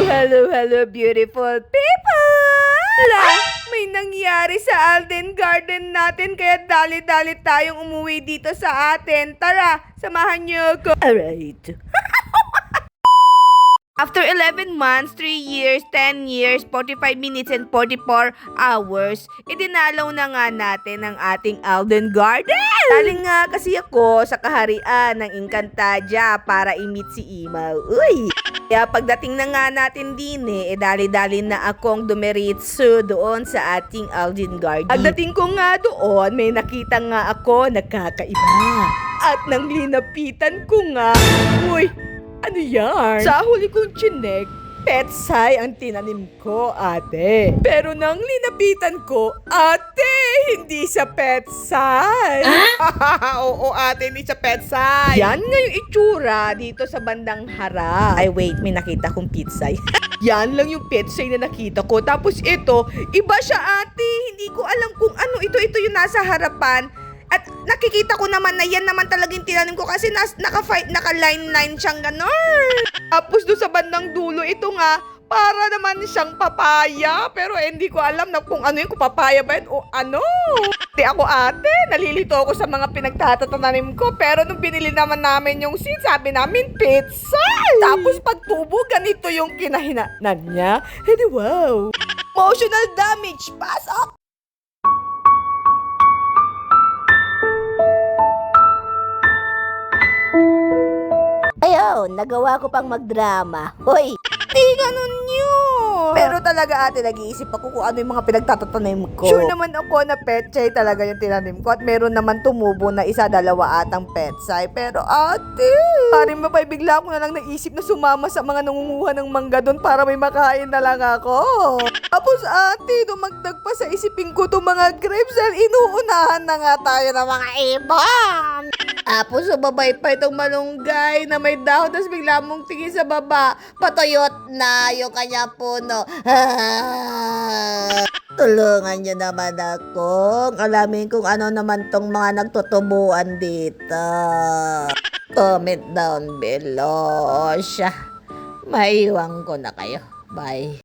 Hello, beautiful people! May nangyari sa Alden Garden natin kaya dali-dali tayong umuwi dito sa atin. Tara, samahan niyo ako. Alright. After 11 months, 3 years, 10 years, 45 minutes, and 44 hours, idinalaw na nga natin ang ating Alden Garden. Daling nga kasi ako sa kaharian ng Encantadia para i-meet si Imaw. Uy! Kaya pagdating na nga natin din dali-dali na akong dumiritso doon sa ating Alden Garden. Pagdating ko nga doon, may nakita nga ako nakakaiba. At nang linapitan ko nga, uy! Ano yan? Sa huli kong chinek, petsay ang tinanim ko, ate. Pero nang linapitan ko, ate, hindi siya petsay. Oo, ate, hindi siya petsay. Yan nga yung itsura dito sa bandang harap. Ay, wait, may nakita kong pitsay. Yan lang yung petsay na nakita ko. Tapos ito, iba siya, ate. Hindi ko alam kung ano ito yung nasa harapan. At nakikita ko naman na yan naman talaga yung tinanim ko kasi naka-line siyang gano'n. Tapos doon sa bandang dulo, ito nga, para naman siyang papaya. Pero hindi ko alam na kung ano yung papaya ba yun o ano. Di ako ate, nalilito ako sa mga pinagtatatanim ko. Pero nung binili naman namin yung seed, sabi namin pizza. Tapos pagtubo, ganito yung kinahinanan niya. Hey, wow. Emotional damage, pass up. Ayun, nagawa ko pang magdrama. Hoy, di ganun yun. Pero talaga ate, nag-iisip ako kung ano yung mga pinagtatatanim ko. Sure naman ako na petsay talaga yung tinanim ko. At meron naman tumubo na isa, dalawa atang petsay. Pero ate, paring mapay bigla ko na lang naisip na sumama sa mga nangunguha ng mangga doon para may makain na lang ako. Tapos ate, dumagdag pa sa isipin ko itong mga grapes dahil inuunahan na nga tayo ng mga ibon. Tapos sumabay pa itong malunggay na may dahon, tapos bigla mong tingin sa baba, patuyot na yung kanya puno. Tulungan niyo naman ako. Alamin kung ano naman tong mga nagtutubuan dito. Comment down below. Siya, maiwan ko na kayo. Bye.